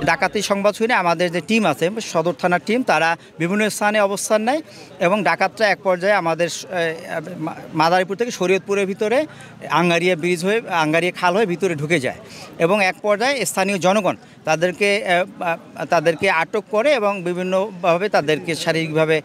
ডাকাতি সংবাদ শুনে আমাদের যে টিম আছে সদর থানার টিম তারা বিভিন্ন স্থানে অবস্থান নেয় এবং ডাকাতরা এক পর্যায়ে আমাদের মাদারীপুর থেকে শরীয়তপুরের ভিতরে আঙ্গারিয়া ব্রিজ হয়ে আঙ্গারিয়া খাল হয়ে ভিতরে ঢুকে যায় এবং এক পর্যায়ে স্থানীয় জনগণ তাদেরকে আটক করে এবং বিভিন্নভাবে তাদেরকে শারীরিকভাবে